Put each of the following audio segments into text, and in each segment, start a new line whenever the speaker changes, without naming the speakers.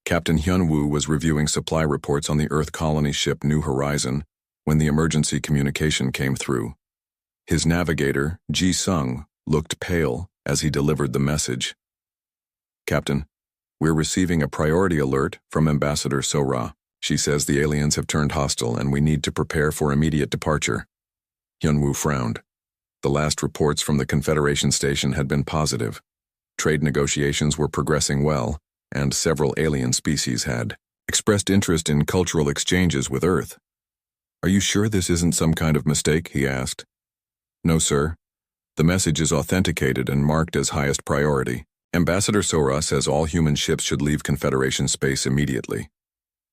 Captain Hyun-woo was reviewing supply reports on the Earth colony ship New Horizon when the emergency communication came through. His navigator, Ji-sung, looked pale as he delivered the message. "Captain, we're receiving a priority alert from Ambassador So-ra. She says the aliens have turned hostile and we need to prepare for immediate departure." Hyun-woo frowned. The last reports from the Confederation station had been positive. Trade negotiations were progressing well, and several alien species had expressed interest in cultural exchanges with Earth. "Are you sure this isn't some kind of mistake?" he asked. "No, sir. The message is authenticated and marked as highest priority. Ambassador So-ra says all human ships should leave Confederation space immediately."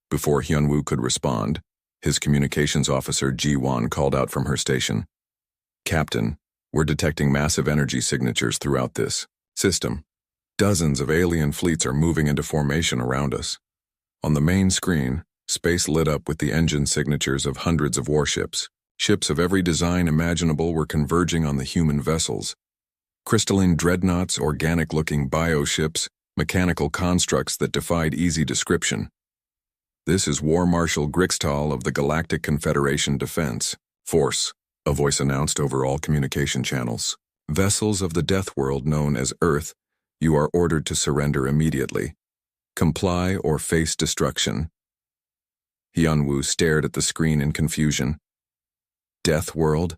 Before Hyun-woo could respond, his communications officer Ji-won called out from her station. "Captain, we're detecting massive energy signatures throughout this system. Dozens of alien fleets are moving into formation around us. On the main screen, space lit up with the engine signatures of hundreds of warships. Ships of every design imaginable were converging on the human vessels. Crystalline dreadnoughts, organic-looking bioships, mechanical constructs that defied easy description. This is War Marshal Grixtal of the Galactic Confederation Defense Force, a voice announced over all communication channels. Vessels of the Death World known as Earth, you are ordered to surrender immediately. Comply or face destruction. Hyun-woo stared at the screen in confusion. Death World?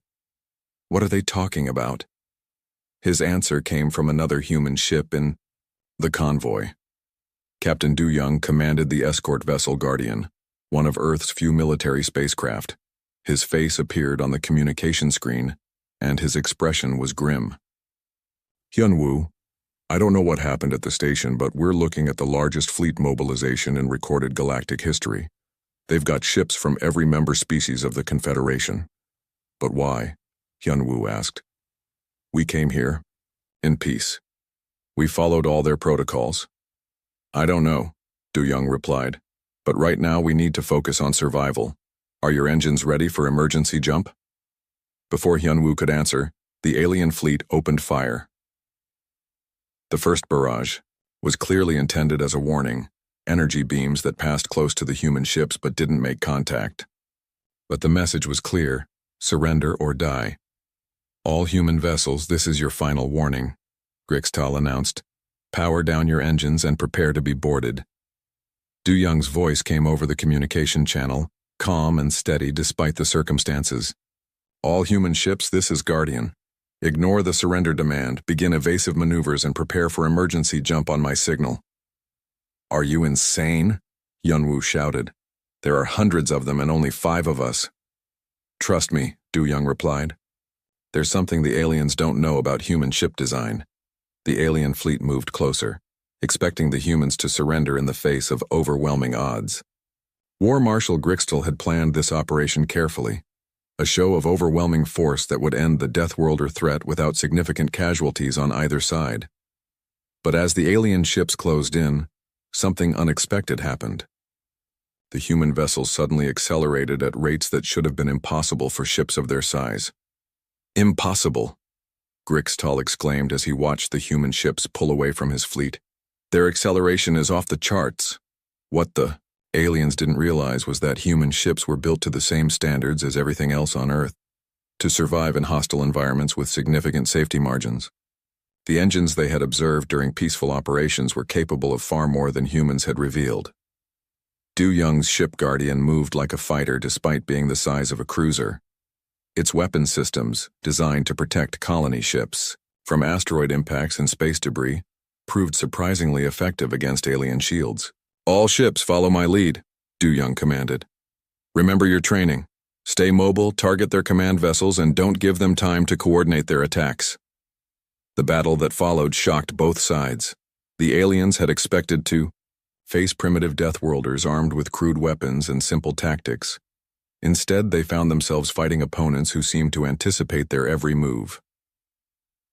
What are they talking about? His answer came from another human ship in the convoy. Captain Du-young commanded the escort vessel Guardian, one of Earth's few military spacecraft. His face appeared on the communication screen, and his expression was grim. "Hyun-woo, I don't know what happened at the station, but we're looking at the largest fleet mobilization in recorded galactic history. They've got ships from every member species of the Confederation." "But why?" Hyun-woo asked. "We came here in peace. We followed all their protocols." "I don't know," Du-young replied, "but right now we need to focus on survival. Are your engines ready for emergency jump?" Before Hyun-woo could answer, the alien fleet opened fire. The first barrage was clearly intended as a warning, energy beams that passed close to the human ships but didn't make contact. But the message was clear: surrender or die. "All human vessels, this is your final warning," Grixtal announced. "Power down your engines and prepare to be boarded." Du-young's voice came over the communication channel, calm and steady despite the circumstances. "All human ships, this is Guardian. Ignore the surrender demand, begin evasive maneuvers, and prepare for emergency jump on my signal." "Are you insane?" Hyun-woo shouted. "There are hundreds of them and only 5 of us." "Trust me," Du-young replied. "There's something the aliens don't know about human ship design." The alien fleet moved closer, expecting the humans to surrender in the face of overwhelming odds. War Marshal Grixtal had planned this operation carefully, a show of overwhelming force that would end the Death Worlder threat without significant casualties on either side. But as the alien ships closed in, something unexpected happened. The human vessels suddenly accelerated at rates that should have been impossible for ships of their size. "Impossible!" Grixtal exclaimed as he watched the human ships pull away from his fleet. "Their acceleration is off the charts." What the aliens didn't realize was that human ships were built to the same standards as everything else on Earth, to survive in hostile environments with significant safety margins. The engines they had observed during peaceful operations were capable of far more than humans had revealed. Du-young's ship Guardian moved like a fighter despite being the size of a cruiser. Its weapon systems, designed to protect colony ships from asteroid impacts and space debris, proved surprisingly effective against alien shields. "All ships follow my lead," Du-young commanded. "Remember your training. Stay mobile, target their command vessels, and don't give them time to coordinate their attacks." The battle that followed shocked both sides. The aliens had expected to face primitive Deathworlders armed with crude weapons and simple tactics. Instead, they found themselves fighting opponents who seemed to anticipate their every move.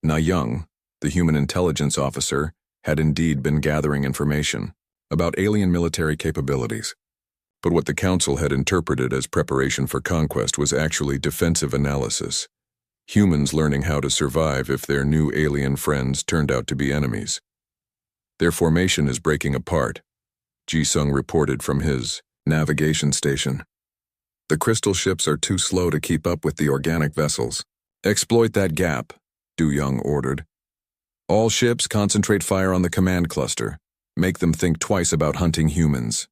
Na-young, the human intelligence officer, had indeed been gathering information about alien military capabilities. But what the Council had interpreted as preparation for conquest was actually defensive analysis. Humans learning how to survive if their new alien friends turned out to be enemies. Their formation is breaking apart. Ji-sung reported from his navigation station. The crystal ships are too slow to keep up with the organic vessels. Exploit that gap, Du-young ordered. All ships concentrate fire on the command cluster. Make them think twice about hunting humans.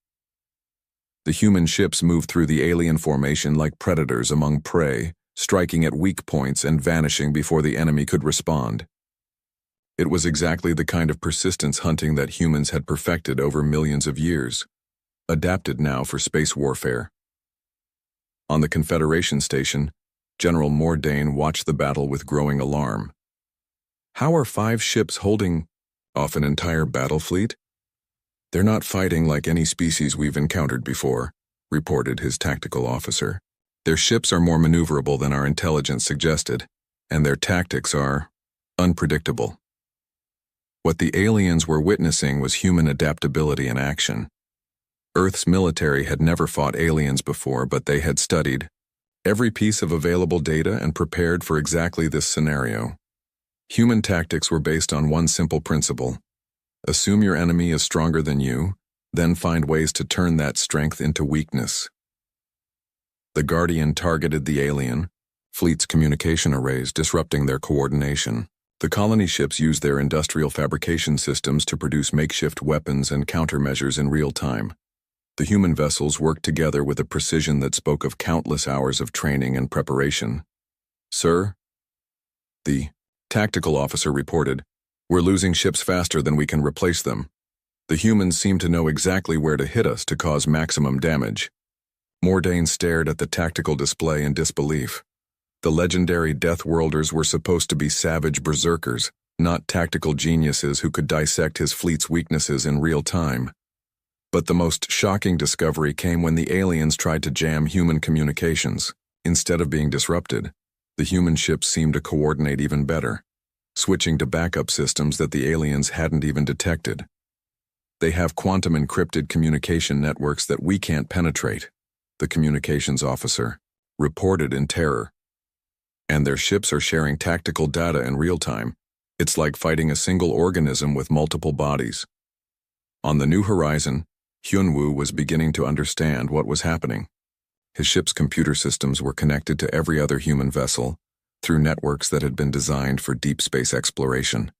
The human ships moved through the alien formation like predators among prey, striking at weak points and vanishing before the enemy could respond. It was exactly the kind of persistence hunting that humans had perfected over millions of years, adapted now for space warfare. On the Confederation station, General Mordain watched the battle with growing alarm. How are 5 ships holding off an entire battle fleet? They're not fighting like any species we've encountered before, reported his tactical officer. Their ships are more maneuverable than our intelligence suggested, and their tactics are unpredictable. What the aliens were witnessing was human adaptability in action. Earth's military had never fought aliens before, but they had studied every piece of available data and prepared for exactly this scenario. Human tactics were based on one simple principle: assume your enemy is stronger than you, then find ways to turn that strength into weakness. The Guardian targeted the alien fleet's communication arrays, disrupting their coordination. The colony ships used their industrial fabrication systems to produce makeshift weapons and countermeasures in real time. The human vessels worked together with a precision that spoke of countless hours of training and preparation. "Sir," the tactical officer reported, "we're losing ships faster than we can replace them. The humans seem to know exactly where to hit us to cause maximum damage." Mordain stared at the tactical display in disbelief. The legendary Deathworlders were supposed to be savage berserkers, not tactical geniuses who could dissect his fleet's weaknesses in real time. But the most shocking discovery came when the aliens tried to jam human communications. Instead of being disrupted, the human ships seemed to coordinate even better, switching to backup systems that the aliens hadn't even detected. "They have quantum-encrypted communication networks that we can't penetrate," the communications officer reported in terror. "And their ships are sharing tactical data in real time. It's like fighting a single organism with multiple bodies." On the New Horizon, Hyunwoo was beginning to understand what was happening. His ship's computer systems were connected to every other human vessel through networks that had been designed for deep space exploration.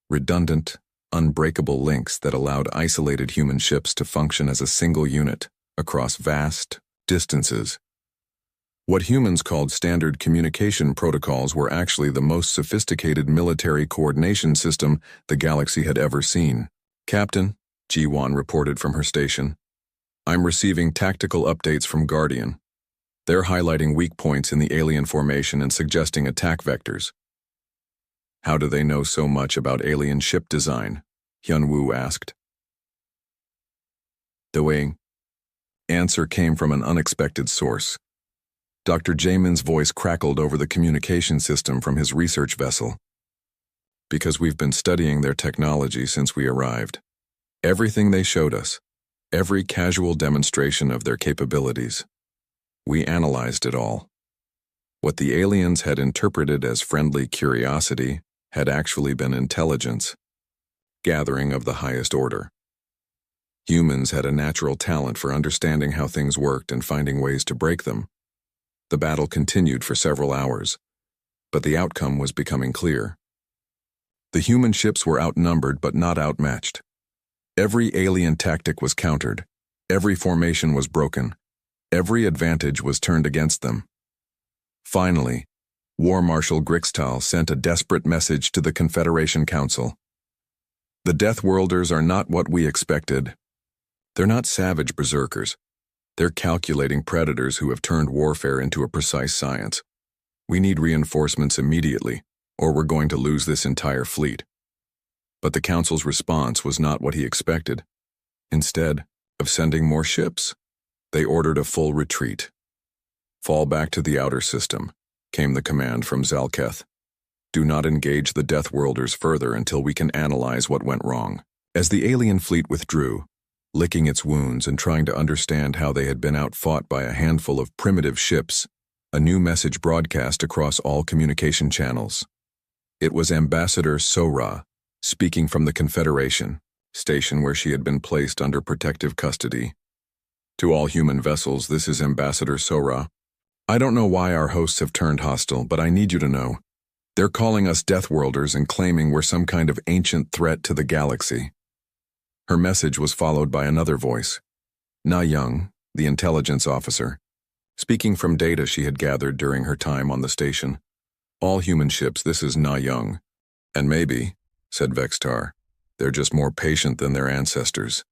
Redundant, unbreakable links that allowed isolated human ships to function as a single unit across vast distances. What humans called standard communication protocols were actually the most sophisticated military coordination system the galaxy had ever seen. "Captain," Ji-won reported from her station, "I'm receiving tactical updates from Guardian. They're highlighting weak points in the alien formation and suggesting attack vectors." "How do they know so much about alien ship design?" Hyunwoo asked. The answer came from an unexpected source. Dr. Jamin's voice crackled over the communication system from his research vessel. "Because we've been studying their technology since we arrived. Everything they showed us, every casual demonstration of their capabilities. We analyzed it all. What the aliens had interpreted as friendly curiosity had actually been intelligence, gathering of the highest order. Humans had a natural talent for understanding how things worked and finding ways to break them. The battle continued for several hours, but the outcome was becoming clear. The human ships were outnumbered but not outmatched. Every alien tactic was countered, every formation was broken, every advantage was turned against them. Finally, War Marshal Grixtal sent a desperate message to the Confederation Council. "The Deathworlders are not what we expected. They're not savage berserkers. They're calculating predators who have turned warfare into a precise science. We need reinforcements immediately, or we're going to lose this entire fleet." But the Council's response was not what he expected. Instead of sending more ships, they ordered a full retreat. "Fall back to the outer system," came the command from Zalketh. "Do not engage the Deathworlders further until we can analyze what went wrong." As the alien fleet withdrew, licking its wounds and trying to understand how they had been outfought by a handful of primitive ships, a new message broadcast across all communication channels. It was Ambassador Sora, speaking from the Confederation. station where she had been placed under protective custody. To all human vessels, this is Ambassador Sora. I don't know why our hosts have turned hostile, but I need you to know. They're calling us Deathworlders and claiming we're some kind of ancient threat to the galaxy. Her message was followed by another voice. Na Young, the intelligence officer, speaking from data she had gathered during her time on the station. All human ships, this is Na Young. And maybe, said Vextar, they're just more patient than their ancestors.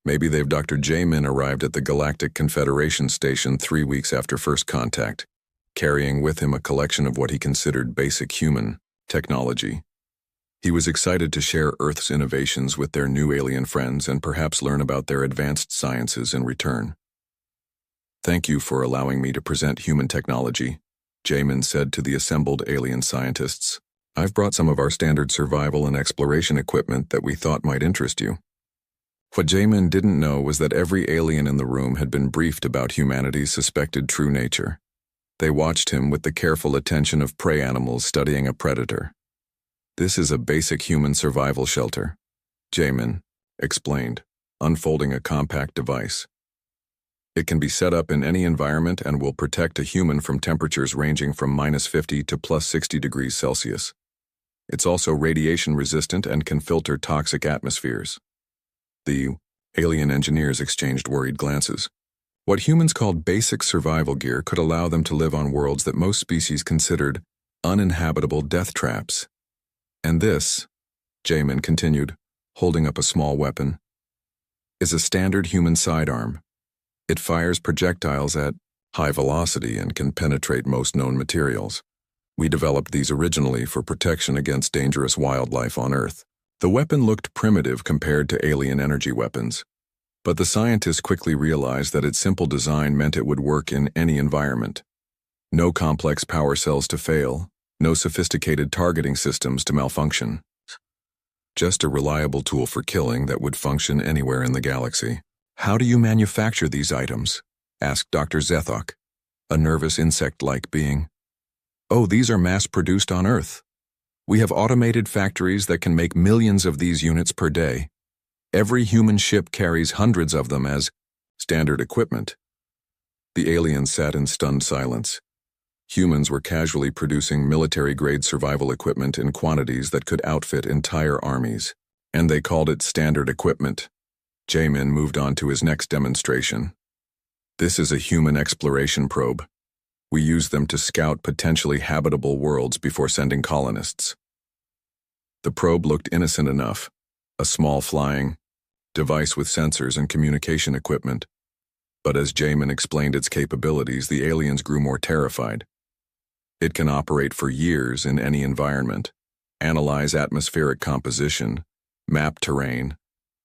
Maybe they've Dr. Jamin arrived at the Galactic Confederation station 3 weeks after first contact, carrying with him a collection of what he considered basic human technology. He was excited to share Earth's innovations with their new alien friends and perhaps learn about their advanced sciences in return. Thank you for allowing me to present human technology, Jamin said to the assembled alien scientists. I've brought some of our standard survival and exploration equipment that we thought might interest you. What Jamin didn't know was that every alien in the room had been briefed about humanity's suspected true nature. They watched him with the careful attention of prey animals studying a predator. This is a basic human survival shelter, Jamin explained, unfolding a compact device. It can be set up in any environment and will protect a human from temperatures ranging from -50 to +60 degrees Celsius. It's also radiation resistant and can filter toxic atmospheres. The alien engineers exchanged worried glances. What humans called basic survival gear could allow them to live on worlds that most species considered uninhabitable death traps. And this, Jamin continued, holding up a small weapon, is a standard human sidearm. It fires projectiles at high velocity and can penetrate most known materials. We developed these originally for protection against dangerous wildlife on Earth. The weapon looked primitive compared to alien energy weapons, but the scientists quickly realized that its simple design meant it would work in any environment. No complex power cells to fail, no sophisticated targeting systems to malfunction. Just a reliable tool for killing that would function anywhere in the galaxy. How do you manufacture these items? Asked Dr. Zethok, a nervous insect-like being. Oh, these are mass-produced on Earth. We have automated factories that can make millions of these units per day. Every human ship carries hundreds of them as standard equipment. The aliens sat in stunned silence. Humans were casually producing military-grade survival equipment in quantities that could outfit entire armies, and they called it standard equipment. Jamin moved on to his next demonstration. This is a human exploration probe. We use them to scout potentially habitable worlds before sending colonists. The probe looked innocent enough, a small flying device with sensors and communication equipment. But as Jamin explained its capabilities, the aliens grew more terrified. It can operate for years in any environment, analyze atmospheric composition, map terrain,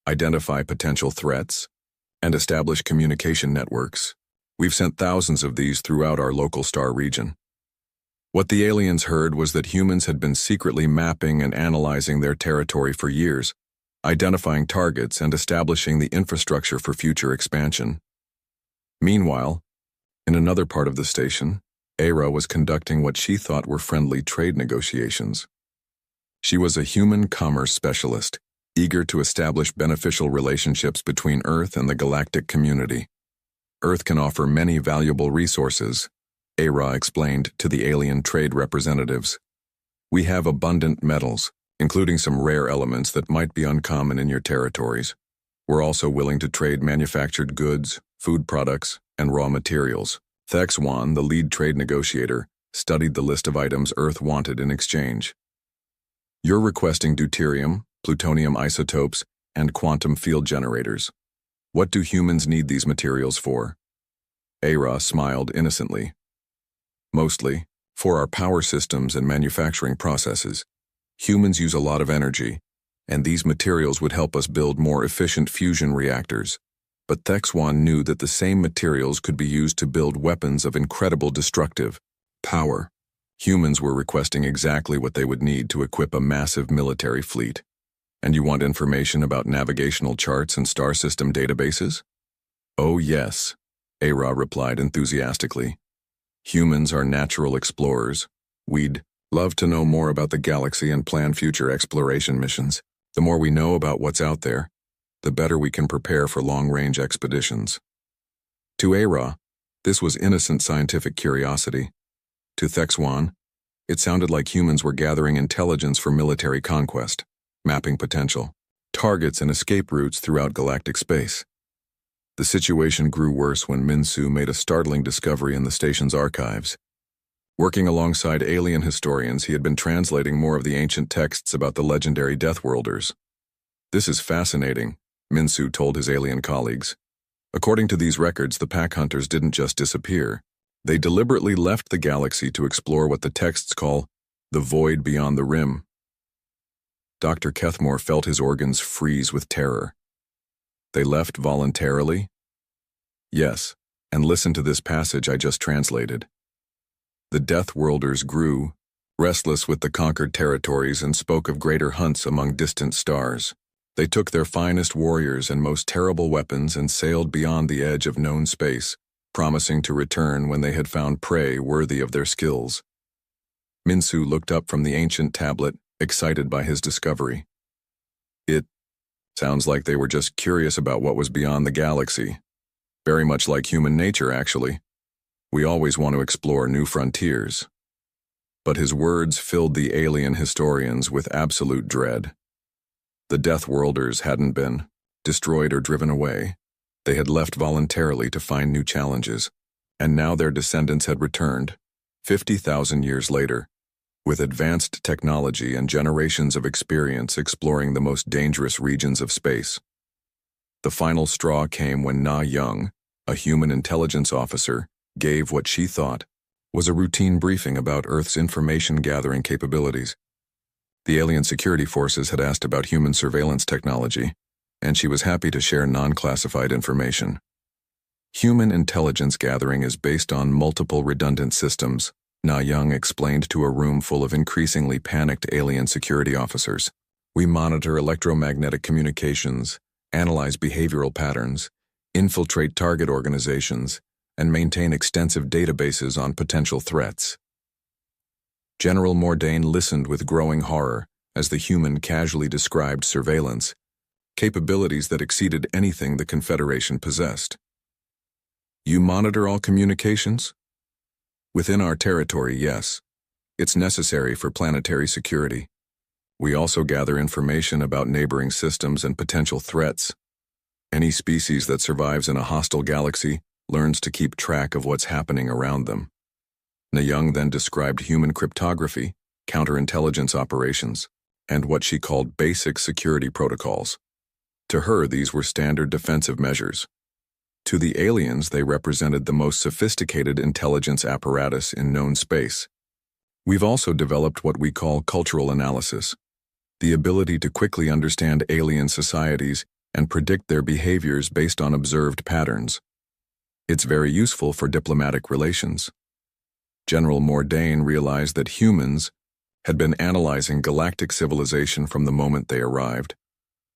identify potential threats, and establish communication networks. We've sent thousands of these throughout our local star region. What the aliens heard was that humans had been secretly mapping and analyzing their territory for years, identifying targets and establishing the infrastructure for future expansion. Meanwhile, in another part of the station, Aira was conducting what she thought were friendly trade negotiations. She was a human commerce specialist, eager to establish beneficial relationships between Earth and the galactic community. Earth can offer many valuable resources, Aira explained to the alien trade representatives. We have abundant metals, including some rare elements that might be uncommon in your territories. We're also willing to trade manufactured goods, food products, and raw materials. Thexwan, the lead trade negotiator, studied the list of items Earth wanted in exchange. You're requesting deuterium, plutonium isotopes, and quantum field generators. What do humans need these materials for? Aira smiled innocently. Mostly, for our power systems and manufacturing processes. Humans use a lot of energy, and these materials would help us build more efficient fusion reactors. But Thexwan knew that the same materials could be used to build weapons of incredible destructive power. Humans were requesting exactly what they would need to equip a massive military fleet. And you want information about navigational charts and star system databases? Oh yes, Aira replied enthusiastically. Humans are natural explorers. We'd love to know more about the galaxy and plan future exploration missions. The more we know about what's out there, the better we can prepare for long-range expeditions. To Ara, this was innocent scientific curiosity. To Thexwan, it sounded like humans were gathering intelligence for military conquest, mapping potential targets and escape routes throughout galactic space. The situation grew worse when Minsu made a startling discovery in the station's archives. Working alongside alien historians, he had been translating more of the ancient texts about the legendary Deathworlders. "This is fascinating," Minsu told his alien colleagues. "According to these records, the pack hunters didn't just disappear. They deliberately left the galaxy to explore what the texts call the void beyond the rim." Dr. Kethmore felt his organs freeze with terror. "They left voluntarily?" "Yes, and listen to this passage I just translated. The Deathworlders grew, restless with the conquered territories, and spoke of greater hunts among distant stars. They took their finest warriors and most terrible weapons and sailed beyond the edge of known space, promising to return when they had found prey worthy of their skills." Minsu looked up from the ancient tablet, excited by his discovery. "It sounds like they were just curious about what was beyond the galaxy. Very much like human nature, actually. We always want to explore new frontiers." But his words filled the alien historians with absolute dread. The Deathworlders hadn't been destroyed or driven away. They had left voluntarily to find new challenges, and now their descendants had returned, 50,000 years later, with advanced technology and generations of experience exploring the most dangerous regions of space. The final straw came when Na Young, a human intelligence officer, gave what she thought was a routine briefing about Earth's information-gathering capabilities. The alien security forces had asked about human surveillance technology, and she was happy to share non-classified information. "Human intelligence gathering is based on multiple redundant systems," Na Young explained to a room full of increasingly panicked alien security officers. "We monitor electromagnetic communications, analyze behavioral patterns, infiltrate target organizations, and maintain extensive databases on potential threats." General Mordain listened with growing horror as the human casually described surveillance, capabilities that exceeded anything the Confederation possessed. "You monitor all communications?" "Within our territory, yes. It's necessary for planetary security. We also gather information about neighboring systems and potential threats. Any species that survives in a hostile galaxy learns to keep track of what's happening around them." Na Young then described human cryptography, counterintelligence operations, and what she called basic security protocols. To her, these were standard defensive measures. To the aliens, they represented the most sophisticated intelligence apparatus in known space. "We've also developed what we call cultural analysis, the ability to quickly understand alien societies and predict their behaviors based on observed patterns. It's very useful for diplomatic relations." General Mordain realized that humans had been analyzing galactic civilization from the moment they arrived,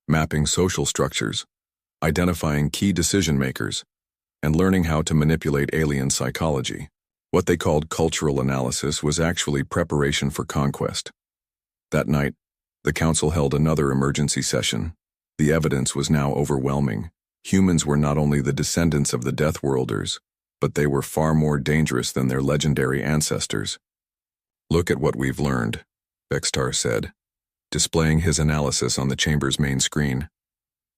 mapping social structures, identifying key decision-makers, and learning how to manipulate alien psychology. What they called cultural analysis was actually preparation for conquest. That night, the Council held another emergency session. The evidence was now overwhelming. Humans were not only the descendants of the Deathworlders, but they were far more dangerous than their legendary ancestors. "Look at what we've learned," Bextar said, displaying his analysis on the chamber's main screen.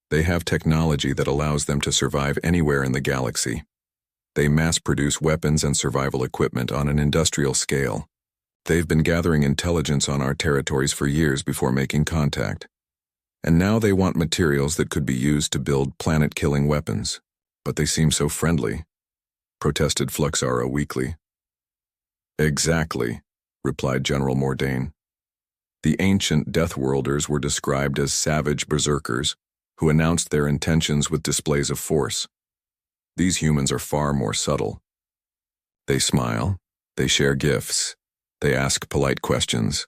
"They have technology that allows them to survive anywhere in the galaxy. They mass-produce weapons and survival equipment on an industrial scale. They've been gathering intelligence on our territories for years before making contact. And now they want materials that could be used to build planet-killing weapons. But they seem so friendly," protested Fluxara weakly. "Exactly," replied General Mordain. "The ancient Deathworlders were described as savage berserkers who announced their intentions with displays of force. These humans are far more subtle. They smile, they share gifts, they ask polite questions,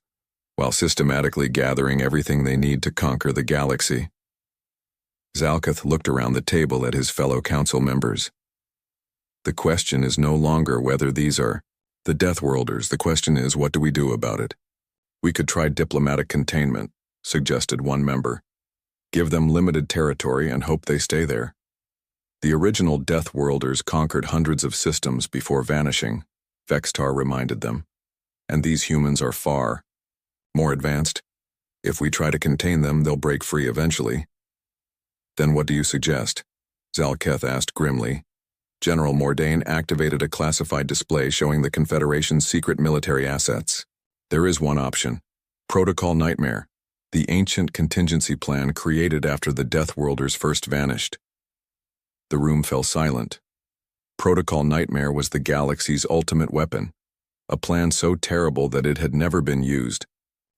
while systematically gathering everything they need to conquer the galaxy." Zalkath looked around the table at his fellow council members. "The question is no longer whether these are the Deathworlders. The question is, what do we do about it? We could try diplomatic containment, suggested one member. Give them limited territory and hope they stay there. The original Death Worlders conquered hundreds of systems before vanishing, Vextar reminded them. And these humans are far more advanced. If we try to contain them, they'll break free eventually. Then what do you suggest? Zalketh asked grimly. General Mordain activated a classified display showing the Confederation's secret military assets. There is one option. Protocol Nightmare, the ancient contingency plan created after the Death Worlders first vanished. The room fell silent. Protocol Nightmare was the galaxy's ultimate weapon, a plan so terrible that it had never been used,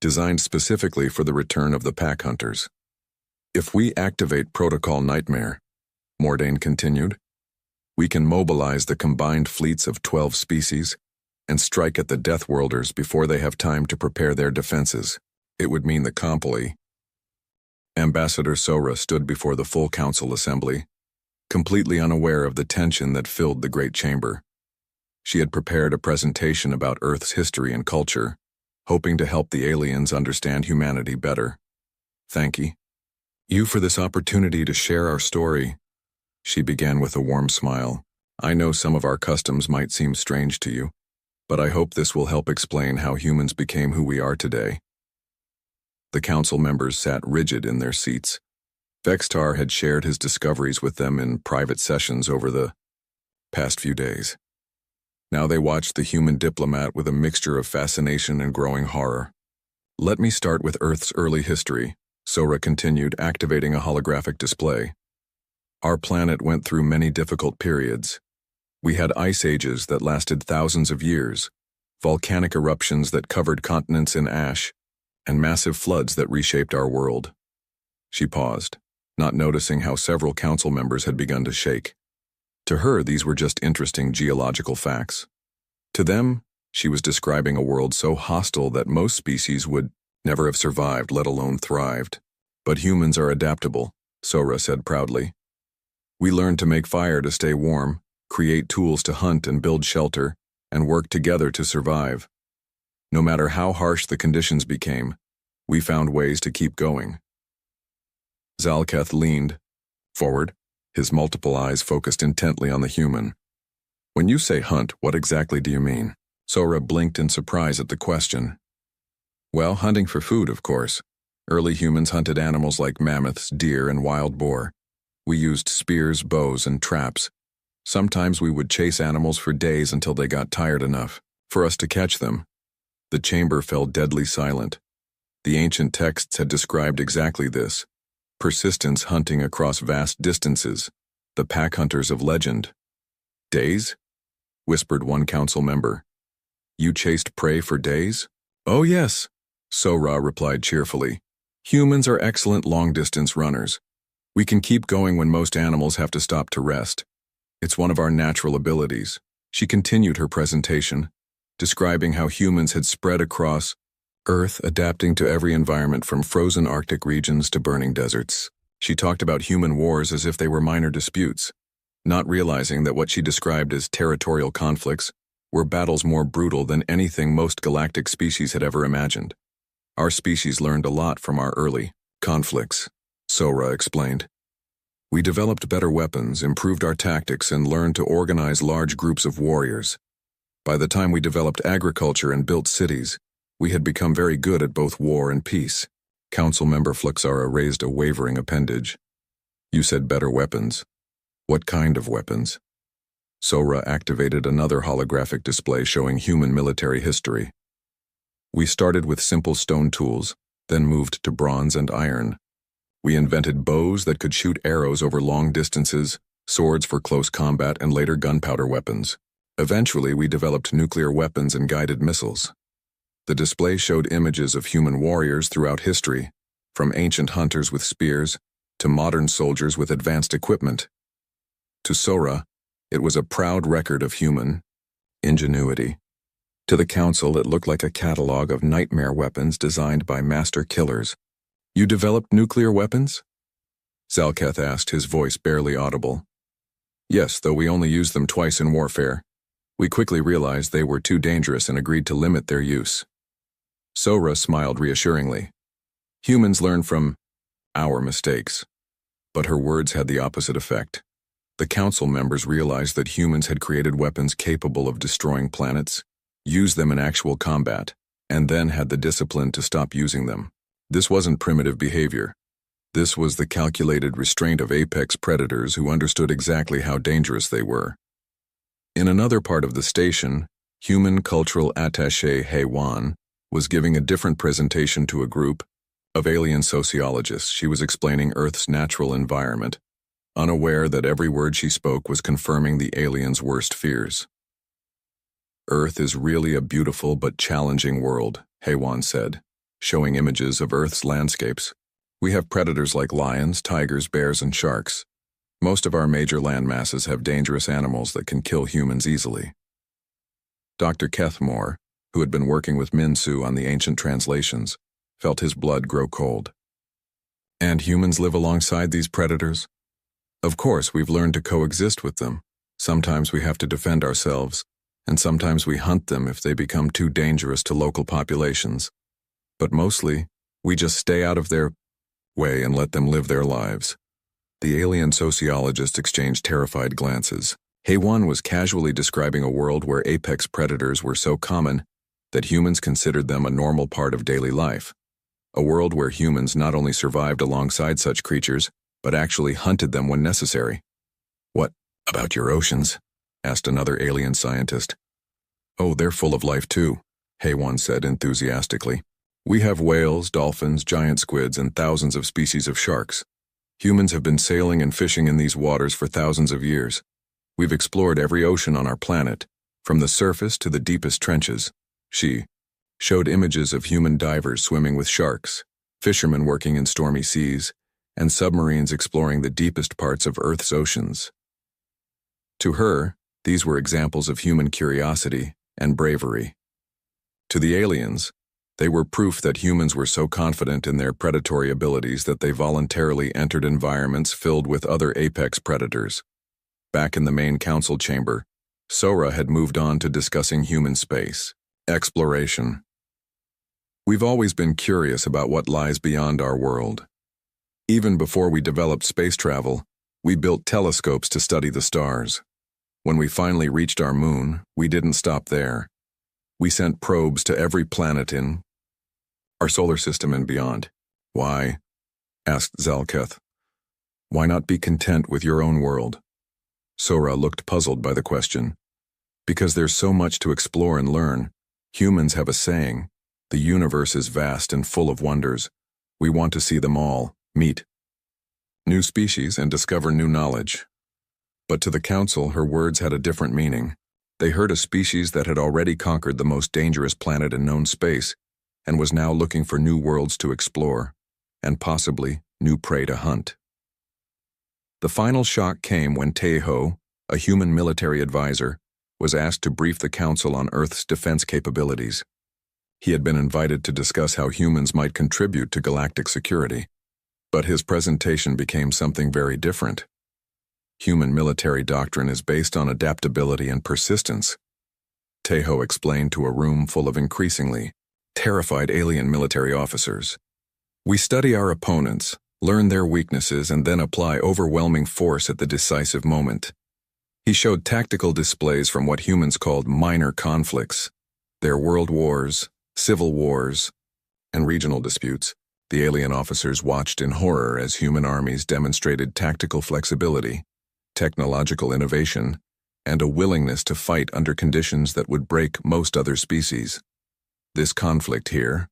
designed specifically for the return of the pack hunters. If we activate Protocol Nightmare, Mordain continued, we can mobilize the combined fleets of 12 species and strike at the Death Worlders before they have time to prepare their defenses. It would mean the Compoli. Ambassador Sora stood before the full council assembly, completely unaware of the tension that filled the great chamber. She had prepared a presentation about Earth's history and culture, hoping to help the aliens understand humanity better. Thank you for this opportunity to share our story. She began with a warm smile. I know some of our customs might seem strange to you, but I hope this will help explain how humans became who we are today. The council members sat rigid in their seats. Vextar had shared his discoveries with them in private sessions over the past few days. Now they watched the human diplomat with a mixture of fascination and growing horror. Let me start with Earth's early history, Sora continued, activating a holographic display. Our planet went through many difficult periods. We had ice ages that lasted thousands of years, volcanic eruptions that covered continents in ash, and massive floods that reshaped our world. She paused, not noticing how several council members had begun to shake. To her, these were just interesting geological facts. To them, she was describing a world so hostile that most species would never have survived, let alone thrived. But humans are adaptable, Sora said proudly. We learned to make fire to stay warm, create tools to hunt and build shelter, and work together to survive. No matter how harsh the conditions became, we found ways to keep going. Zalketh leaned forward, his multiple eyes focused intently on the human. When you say hunt, what exactly do you mean? Sora blinked in surprise at the question. Well, hunting for food, of course. Early humans hunted animals like mammoths, deer, and wild boar. We used spears, bows, and traps. Sometimes we would chase animals for days until they got tired enough for us to catch them. The chamber fell deadly silent. The ancient texts had described exactly this. Persistence hunting across vast distances, the pack hunters of legend. Days? Whispered one council member. You chased prey for days? Oh yes, Sora replied cheerfully. Humans are excellent long-distance runners. We can keep going when most animals have to stop to rest. It's one of our natural abilities. She continued her presentation, describing how humans had spread across Earth, adapting to every environment from frozen Arctic regions to burning deserts. She talked about human wars as if they were minor disputes, not realizing that what she described as territorial conflicts were battles more brutal than anything most galactic species had ever imagined. Our species learned a lot from our early conflicts, Sora explained. We developed better weapons, improved our tactics, and learned to organize large groups of warriors. By the time we developed agriculture and built cities, we had become very good at both war and peace. Council member Fluxara raised a wavering appendage. You said better weapons. What kind of weapons? Sora activated another holographic display showing human military history. We started with simple stone tools, then moved to bronze and iron. We invented bows that could shoot arrows over long distances, swords for close combat, and later gunpowder weapons. Eventually, we developed nuclear weapons and guided missiles. The display showed images of human warriors throughout history, from ancient hunters with spears to modern soldiers with advanced equipment. To Sora, it was a proud record of human ingenuity. To the council, it looked like a catalog of nightmare weapons designed by master killers. You developed nuclear weapons? Zalketh asked, his voice barely audible. Yes, though we only used them twice in warfare. We quickly realized they were too dangerous and agreed to limit their use. Sora smiled reassuringly. Humans learn from our mistakes. But her words had the opposite effect. The council members realized that humans had created weapons capable of destroying planets, used them in actual combat, and then had the discipline to stop using them. This wasn't primitive behavior. This was the calculated restraint of apex predators who understood exactly how dangerous they were. In another part of the station, human cultural attaché Heywan was giving a different presentation to a group of alien sociologists. She was explaining Earth's natural environment, unaware that every word she spoke was confirming the aliens' worst fears. Earth is really a beautiful but challenging world, Heywan said, showing images of Earth's landscapes. We have predators like lions, tigers, bears, and sharks. Most of our major land masses have dangerous animals that can kill humans easily. Dr. Kethmore, who had been working with Minsu on the ancient translations, felt his blood grow cold. And humans live alongside these predators? Of course, we've learned to coexist with them. Sometimes we have to defend ourselves, and sometimes we hunt them if they become too dangerous to local populations. But mostly, we just stay out of their way and let them live their lives. The alien sociologists exchanged terrified glances. Heywan was casually describing a world where apex predators were so common that humans considered them a normal part of daily life. A world where humans not only survived alongside such creatures, but actually hunted them when necessary. What about your oceans? Asked another alien scientist. Oh, they're full of life too, Heywan said enthusiastically. We have whales, dolphins, giant squids, and thousands of species of sharks. Humans have been sailing and fishing in these waters for thousands of years. We've explored every ocean on our planet, from the surface to the deepest trenches. She showed images of human divers swimming with sharks, fishermen working in stormy seas, and submarines exploring the deepest parts of Earth's oceans. To her, these were examples of human curiosity and bravery. To the aliens, they were proof that humans were so confident in their predatory abilities that they voluntarily entered environments filled with other apex predators. Back in the main council chamber, Sora had moved on to discussing human space exploration. We've always been curious about what lies beyond our world. Even before we developed space travel, we built telescopes to study the stars. When we finally reached our moon, we didn't stop there. We sent probes to every planet in our solar system and beyond. Why? Asked Zalketh. Why not be content with your own world? Sora looked puzzled by the question. Because there's so much to explore and learn. Humans have a saying, the universe is vast and full of wonders. We want to see them all, meet new species, and discover new knowledge. But to the council, her words had a different meaning. They heard a species that had already conquered the most dangerous planet in known space and was now looking for new worlds to explore, and possibly new prey to hunt. The final shock came when Teho, a human military advisor, was asked to brief the council on Earth's defense capabilities. He had been invited to discuss how humans might contribute to galactic security, but his presentation became something very different. Human military doctrine is based on adaptability and persistence, Teho explained to a room full of increasingly terrified alien military officers. We study our opponents, learn their weaknesses, and then apply overwhelming force at the decisive moment. He showed tactical displays from what humans called minor conflicts, their world wars, civil wars, and regional disputes. The alien officers watched in horror as human armies demonstrated tactical flexibility, technological innovation, and a willingness to fight under conditions that would break most other species. This conflict here,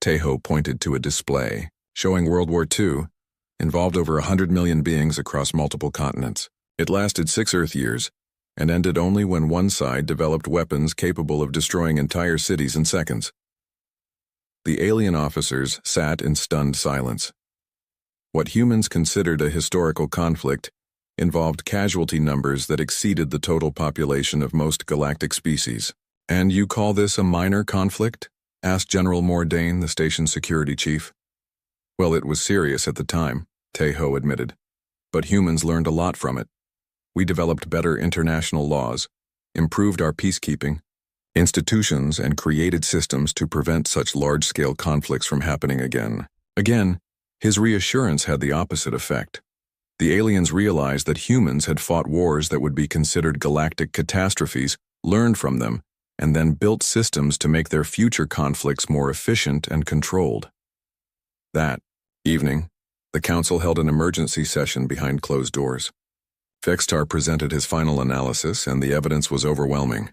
Teho pointed to a display showing World War II, involved over 100 million beings across multiple continents. It lasted 6 Earth years and ended only when one side developed weapons capable of destroying entire cities in seconds. The alien officers sat in stunned silence. What humans considered a historical conflict involved casualty numbers that exceeded the total population of most galactic species. And you call this a minor conflict? Asked General Mordain, the station's security chief. Well, it was serious at the time, Teho admitted. But humans learned a lot from it. We developed better international laws, improved our peacekeeping institutions, and created systems to prevent such large-scale conflicts from happening again. Again, his reassurance had the opposite effect. The aliens realized that humans had fought wars that would be considered galactic catastrophes, learned from them, and then built systems to make their future conflicts more efficient and controlled. That evening, the council held an emergency session behind closed doors. Vextar presented his final analysis, and the evidence was overwhelming.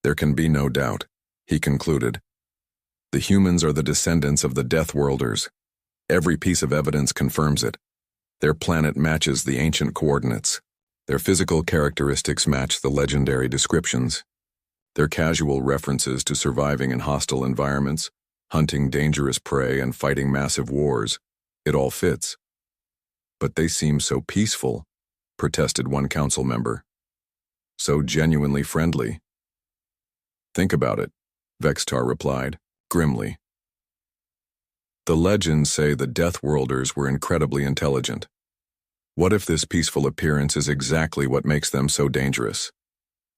There can be no doubt, he concluded. The humans are the descendants of the Death Worlders. Every piece of evidence confirms it. Their planet matches the ancient coordinates. Their physical characteristics match the legendary descriptions. Their casual references to surviving in hostile environments, hunting dangerous prey, and fighting massive wars, it all fits. But they seem so peaceful, protested one council member. So genuinely friendly. Think about it, Vextar replied, grimly. The legends say the Death Worlders were incredibly intelligent. What if this peaceful appearance is exactly what makes them so dangerous?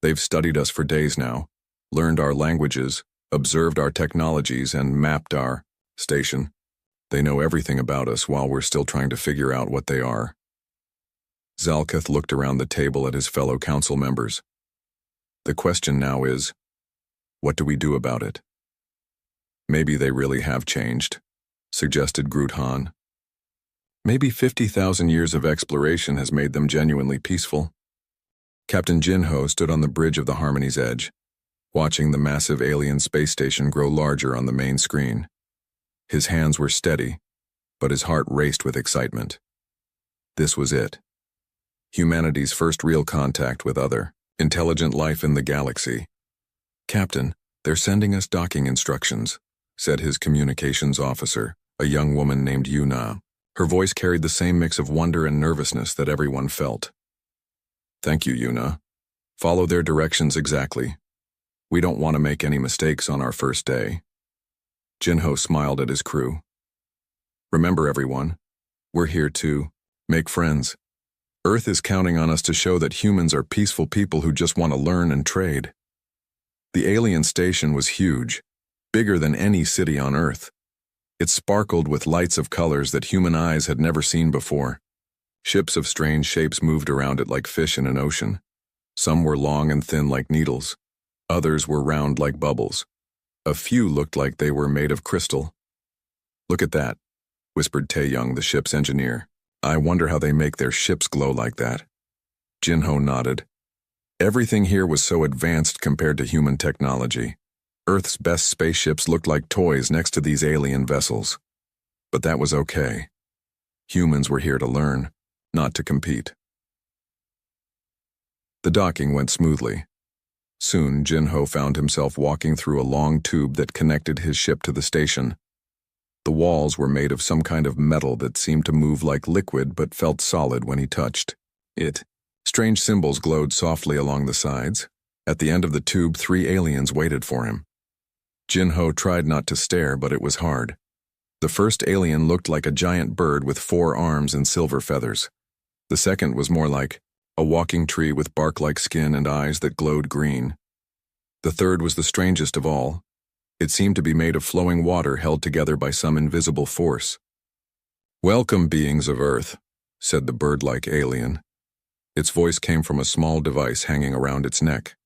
They've studied us for days now, learned our languages, observed our technologies, and mapped our station. They know everything about us while we're still trying to figure out what they are. Zalketh looked around the table at his fellow council members. The question now is, what do we do about it? Maybe they really have changed, suggested Groot-Han. Maybe 50,000 years of exploration has made them genuinely peaceful. Captain Jinho stood on the bridge of the Harmony's edge, watching the massive alien space station grow larger on the main screen. His hands were steady, but his heart raced with excitement. This was it. Humanity's first real contact with other, intelligent life in the galaxy. Captain, they're sending us docking instructions, said his communications officer, a young woman named Yuna. Her voice carried the same mix of wonder and nervousness that everyone felt. Thank you, Yuna. Follow their directions exactly. We don't want to make any mistakes on our first day. Jinho smiled at his crew. Remember, everyone, we're here to make friends. Earth is counting on us to show that humans are peaceful people who just want to learn and trade. The alien station was huge, bigger than any city on Earth. It sparkled with lights of colors that human eyes had never seen before. Ships of strange shapes moved around it like fish in an ocean. Some were long and thin like needles. Others were round like bubbles. A few looked like they were made of crystal. Look at that, whispered Taeyong, the ship's engineer. I wonder how they make their ships glow like that. Jinho nodded. Everything here was so advanced compared to human technology. Earth's best spaceships looked like toys next to these alien vessels. But that was okay. Humans were here to learn, not to compete. The docking went smoothly. Soon, Jinho found himself walking through a long tube that connected his ship to the station. The walls were made of some kind of metal that seemed to move like liquid but felt solid when he touched it. Strange symbols glowed softly along the sides. At the end of the tube, 3 aliens waited for him. Jinho tried not to stare, but it was hard. The first alien looked like a giant bird with 4 arms and silver feathers. The second was more like a walking tree with bark-like skin and eyes that glowed green. The third was the strangest of all. It seemed to be made of flowing water held together by some invisible force. "Welcome, beings of Earth," said the bird-like alien. Its voice came from a small device hanging around its neck.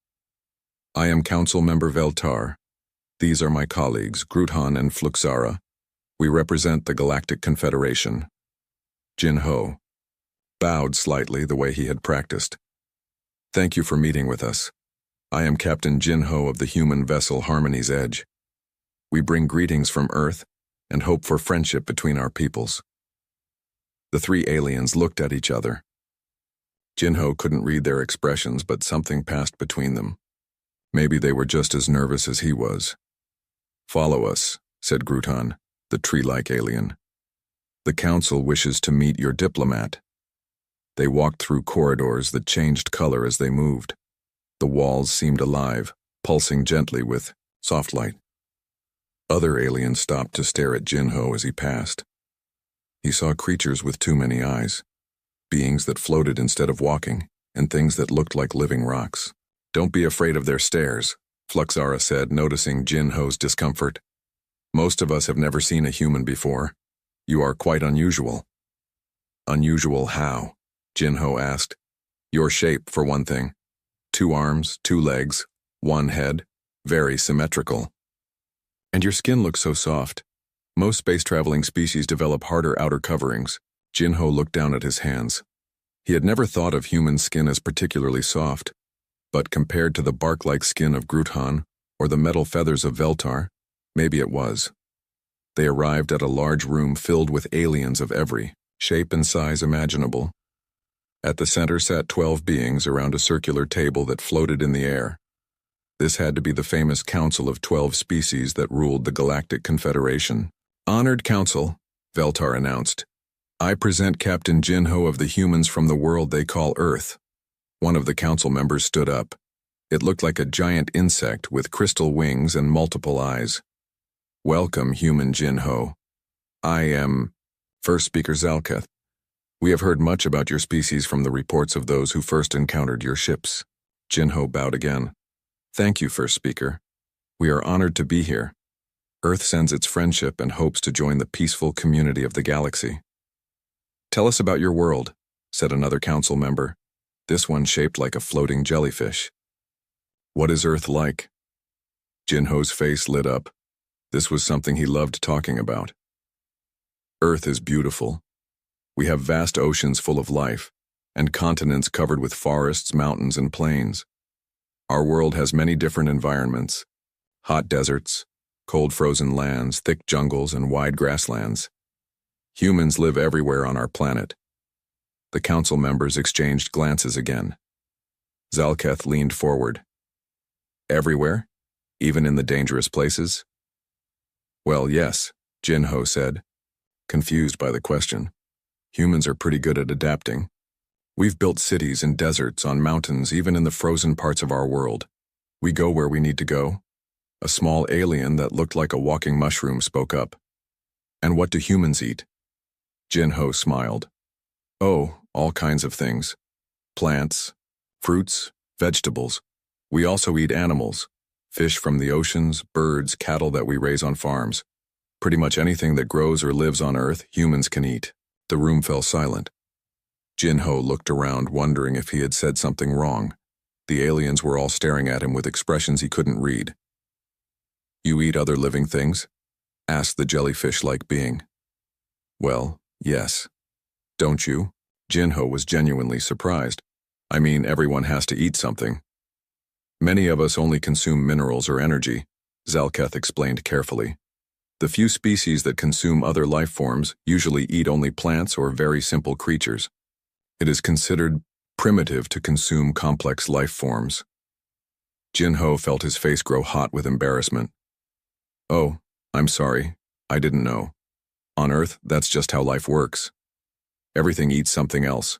"I am Council Member Veltar. These are my colleagues, Groot-Han and Fluxara. We represent the Galactic Confederation." Jinho bowed slightly the way he had practiced. "Thank you for meeting with us. I am Captain Jinho of the human vessel Harmony's Edge. We bring greetings from Earth and hope for friendship between our peoples." The 3 aliens looked at each other. Jinho couldn't read their expressions, but something passed between them. Maybe they were just as nervous as he was. "Follow us," said Groot-Han, the tree-like alien. "The Council wishes to meet your diplomat." They walked through corridors that changed color as they moved. The walls seemed alive, pulsing gently with soft light. Other aliens stopped to stare at Jinho as he passed. He saw creatures with too many eyes, beings that floated instead of walking, and things that looked like living rocks. "Don't be afraid of their stares," Fluxara said, noticing Jinho's discomfort. "Most of us have never seen a human before. You are quite unusual. Unusual how? Jinho asked. Your shape, for one thing. 2 arms, 2 legs, 1 head, very symmetrical. And your skin looks so soft. Most space-traveling species develop harder outer coverings. Jinho looked down at his hands. He had never thought of human skin as particularly soft, but compared to the bark-like skin of Gruthan or the metal feathers of Veltar, maybe it was. They arrived at a large room filled with aliens of every shape and size imaginable. At the center sat 12 beings around a circular table that floated in the air. This had to be the famous Council of 12 Species that ruled the Galactic Confederation. Honored Council, Veltar announced. I present Captain Jinho of the humans from the world they call Earth. One of the council members stood up. It looked like a giant insect with crystal wings and multiple eyes. Welcome, human Jinho. I am... First speaker Zalketh. We have heard much about your species from the reports of those who first encountered your ships. Jinho bowed again. Thank you, first speaker. We are honored to be here. Earth sends its friendship and hopes to join the peaceful community of the galaxy. Tell us about your world, said another council member, this one shaped like a floating jellyfish. What is Earth like? Jinho's face lit up. This was something he loved talking about. Earth is beautiful. We have vast oceans full of life, and continents covered with forests, mountains, and plains. Our world has many different environments: hot deserts, cold frozen lands, thick jungles, and wide grasslands. Humans live everywhere on our planet. The council members exchanged glances again. Zalketh leaned forward. Everywhere? Even in the dangerous places? Well, yes, Jinho said, confused by the question. Humans are pretty good at adapting. We've built cities in deserts, on mountains, even in the frozen parts of our world. We go where we need to go. A small alien that looked like a walking mushroom spoke up. And what do humans eat? Jinho smiled. Oh, all kinds of things. Plants, fruits, vegetables. We also eat animals. Fish from the oceans, birds, cattle that we raise on farms. Pretty much anything that grows or lives on Earth, humans can eat. The room fell silent. Jinho looked around, wondering if he had said something wrong. The aliens were all staring at him with expressions he couldn't read. You eat other living things? Asked the jellyfish-like being. Well, yes. Don't you? Jinho was genuinely surprised. I mean, everyone has to eat something. Many of us only consume minerals or energy, Zalketh explained carefully. The few species that consume other life forms usually eat only plants or very simple creatures. It is considered primitive to consume complex life forms. Jinho felt his face grow hot with embarrassment. Oh, I'm sorry. I didn't know. On Earth, that's just how life works. Everything eats something else.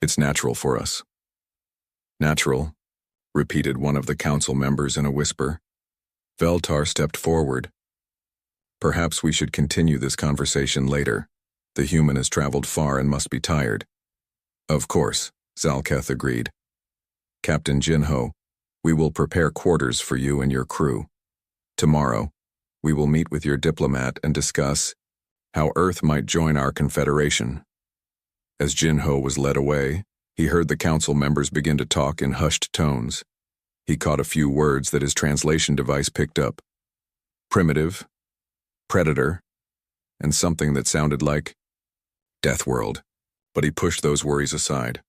It's natural for us. Natural, repeated one of the council members in a whisper. Veltar stepped forward. Perhaps we should continue this conversation later. The human has traveled far and must be tired. Of course, Zalketh agreed. Captain Jinho, we will prepare quarters for you and your crew. Tomorrow, we will meet with your diplomat and discuss how Earth might join our confederation. As Jinho was led away, he heard the council members begin to talk in hushed tones. He caught a few words that his translation device picked up. Primitive, predator, and something that sounded like Death World, but he pushed those worries aside.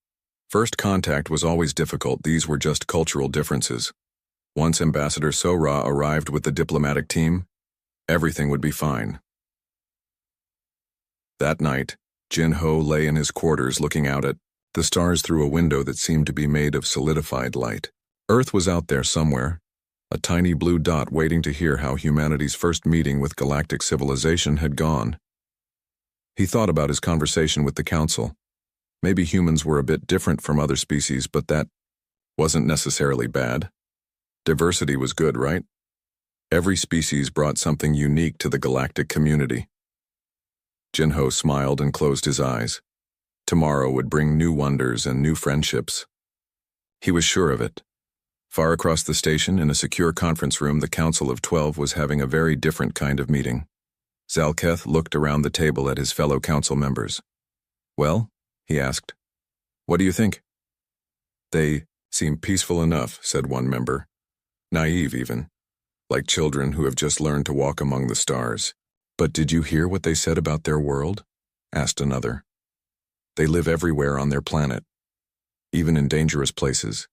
First contact was always difficult. These were just cultural differences. Once Ambassador Sora arrived with the diplomatic team, everything would be fine. That night, Jinho lay in his quarters looking out at the stars through a window that seemed to be made of solidified light. Earth was out there somewhere, a tiny blue dot waiting to hear how humanity's first meeting with galactic civilization had gone. He thought about his conversation with the council. Maybe humans were a bit different from other species, but that wasn't necessarily bad. Diversity was good, right? Every species brought something unique to the galactic community. Jinho smiled and closed his eyes. Tomorrow would bring new wonders and new friendships. He was sure of it. Far across the station, in a secure conference room, the Council of 12 was having a very different kind of meeting. Zalketh looked around the table at his fellow council members. "Well?" he asked. "What do you think?" "They seem peaceful enough," said one member. "Naive, even. Like children who have just learned to walk among the stars." "But did you hear what they said about their world?" asked another. "They live everywhere on their planet, even in dangerous places,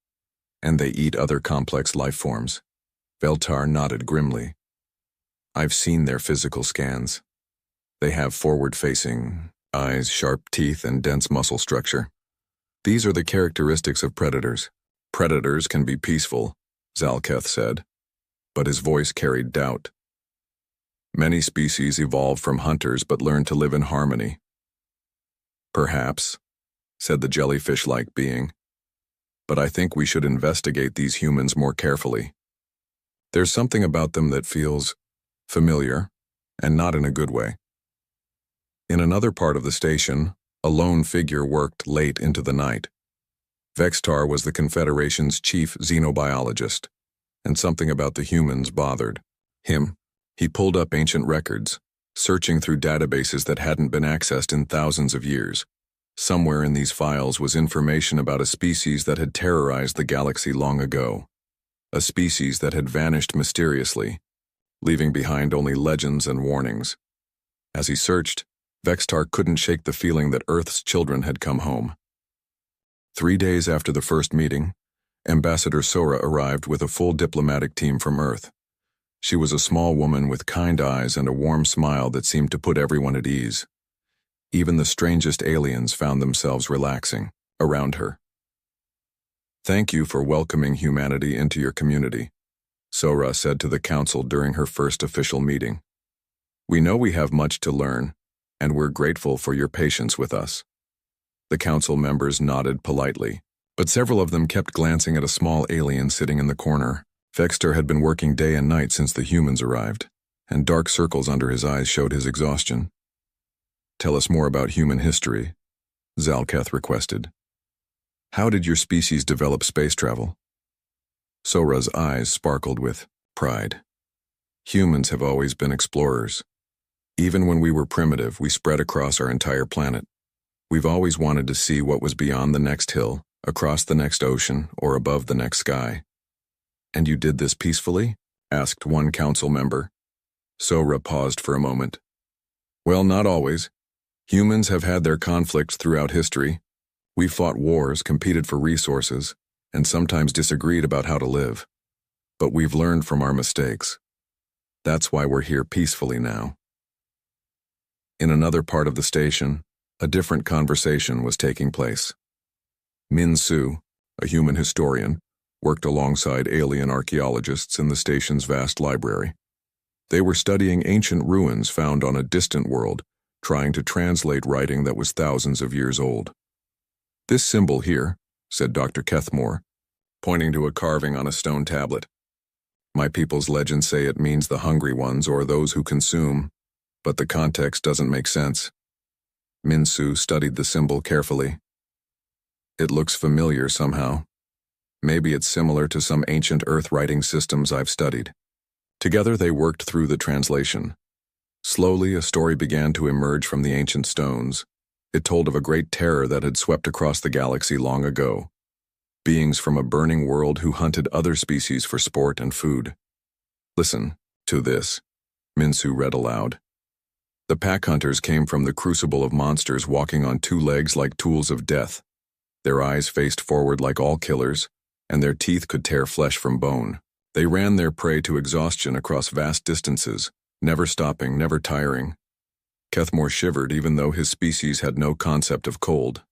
and they eat other complex life forms." Veltar nodded grimly. "I've seen their physical scans. They have forward-facing eyes, sharp teeth, and dense muscle structure. These are the characteristics of predators." "Predators can be peaceful," Zalketh said, but his voice carried doubt. "Many species evolved from hunters but learned to live in harmony." "Perhaps," said the jellyfish-like being, "but I think we should investigate these humans more carefully. There's something about them that feels familiar, and not in a good way." In another part of the station, a lone figure worked late into the night. Vextar was the Confederation's chief xenobiologist, and something about the humans bothered him. He pulled up ancient records, searching through databases that hadn't been accessed in thousands of years. Somewhere in these files was information about a species that had terrorized the galaxy long ago, a species that had vanished mysteriously, leaving behind only legends and warnings. As he searched, Vextar couldn't shake the feeling that Earth's children had come home. 3 days after the first meeting, Ambassador Sora arrived with a full diplomatic team from Earth. She was a small woman with kind eyes and a warm smile that seemed to put everyone at ease. Even the strangest aliens found themselves relaxing around her. "Thank you for welcoming humanity into your community," Sora said to the council during her first official meeting. "We know we have much to learn, and we're grateful for your patience with us." The council members nodded politely, but several of them kept glancing at a small alien sitting in the corner. Vextar had been working day and night since the humans arrived, and dark circles under his eyes showed his exhaustion. "Tell us more about human history," Zalketh requested. "How did your species develop space travel?" Sora's eyes sparkled with pride. "Humans have always been explorers. Even when we were primitive, we spread across our entire planet. We've always wanted to see what was beyond the next hill, across the next ocean, or above the next sky." "And you did this peacefully?" asked one council member. Sora paused for a moment. "Well, not always. Humans have had their conflicts throughout history. We fought wars, competed for resources, and sometimes disagreed about how to live. But we've learned from our mistakes. That's why we're here peacefully now." In another part of the station, a different conversation was taking place. Min Su, a human historian, worked alongside alien archaeologists in the station's vast library. They were studying ancient ruins found on a distant world, trying to translate writing that was thousands of years old. "This symbol here," said Dr. Kethmore, pointing to a carving on a stone tablet. "My people's legends say it means the hungry ones or those who consume, but the context doesn't make sense." Min Su studied the symbol carefully. "It looks familiar somehow. Maybe it's similar to some ancient Earth writing systems I've studied." Together they worked through the translation. Slowly, a story began to emerge from the ancient stones. It told of a great terror that had swept across the galaxy long ago. Beings from a burning world who hunted other species for sport and food. "Listen to this," Min Su read aloud. "The pack hunters came from the crucible of monsters walking on 2 legs like tools of death. Their eyes faced forward like all killers, and their teeth could tear flesh from bone. They ran their prey to exhaustion across vast distances, never stopping, never tiring." Kethmore shivered even though his species had no concept of cold.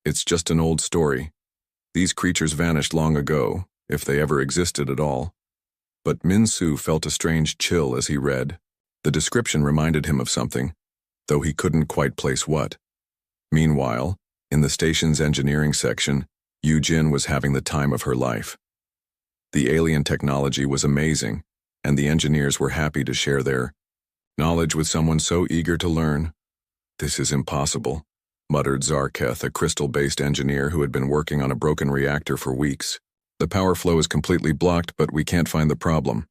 "It's just an old story. These creatures vanished long ago, if they ever existed at all." But Min Su felt a strange chill as he read. The description reminded him of something, though he couldn't quite place what. Meanwhile, in the station's engineering section, Yu Jin was having the time of her life. The alien technology was amazing, and the engineers were happy to share their knowledge with someone so eager to learn. "This is impossible," muttered Zarketh, a crystal-based engineer who had been working on a broken reactor for weeks. "The power flow is completely blocked, but we can't find the problem."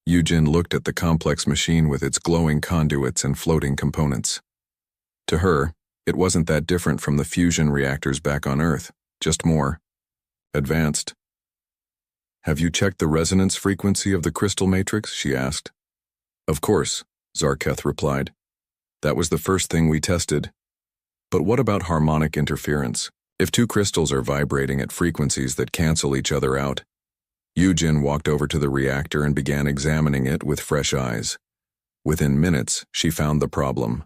Yujin looked at the complex machine with its glowing conduits and floating components. To her, it wasn't that different from the fusion reactors back on Earth, just more advanced. "Have you checked the resonance frequency of the crystal matrix?" she asked. "Of course," Zarketh replied. "That was the first thing we tested. But what about harmonic interference? If two crystals are vibrating at frequencies that cancel each other out?" Yujin walked over to the reactor and began examining it with fresh eyes. Within minutes, she found the problem.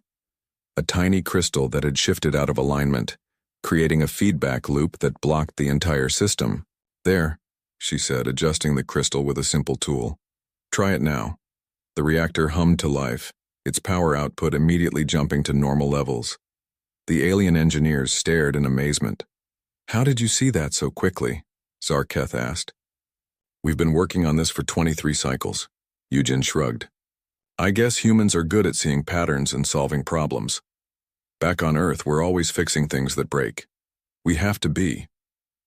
A tiny crystal that had shifted out of alignment, creating a feedback loop that blocked the entire system. "There," she said, adjusting the crystal with a simple tool. "Try it now." The reactor hummed to life, its power output immediately jumping to normal levels. The alien engineers stared in amazement. "How did you see that so quickly?" Zarketh asked. "We've been working on this for 23 cycles." Yujin shrugged. "I guess humans are good at seeing patterns and solving problems. Back on Earth, we're always fixing things that break. We have to be.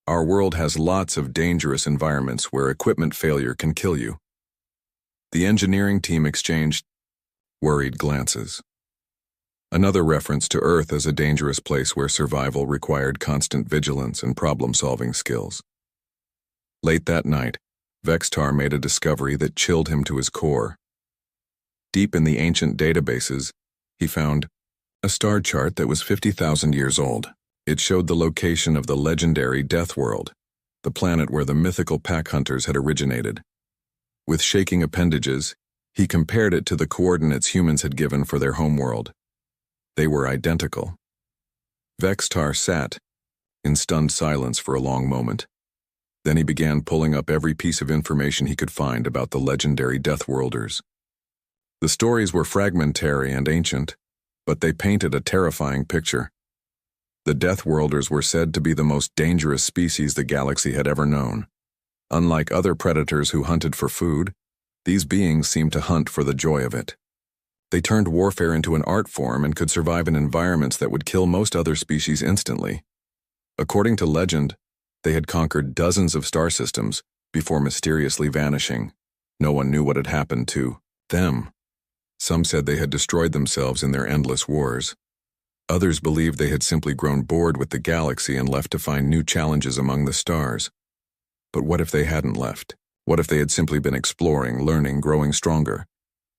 Our world has lots of dangerous environments where equipment failure can kill you." The engineering team exchanged worried glances. Another reference to Earth as a dangerous place where survival required constant vigilance and problem-solving skills. Late that night, Vextar made a discovery that chilled him to his core. Deep in the ancient databases, he found a star chart that was 50,000 years old. It showed the location of the legendary Death World, the planet where the mythical pack hunters had originated. With shaking appendages, he compared it to the coordinates humans had given for their homeworld. They were identical. Vextar sat in stunned silence for a long moment. Then he began pulling up every piece of information he could find about the legendary Deathworlders. The stories were fragmentary and ancient, but they painted a terrifying picture. The Deathworlders were said to be the most dangerous species the galaxy had ever known. Unlike other predators who hunted for food, these beings seemed to hunt for the joy of it. They turned warfare into an art form and could survive in environments that would kill most other species instantly. According to legend, they had conquered dozens of star systems before mysteriously vanishing. No one knew what had happened to them. Some said they had destroyed themselves in their endless wars. Others believed they had simply grown bored with the galaxy and left to find new challenges among the stars. But what if they hadn't left? What if they had simply been exploring, learning, growing stronger?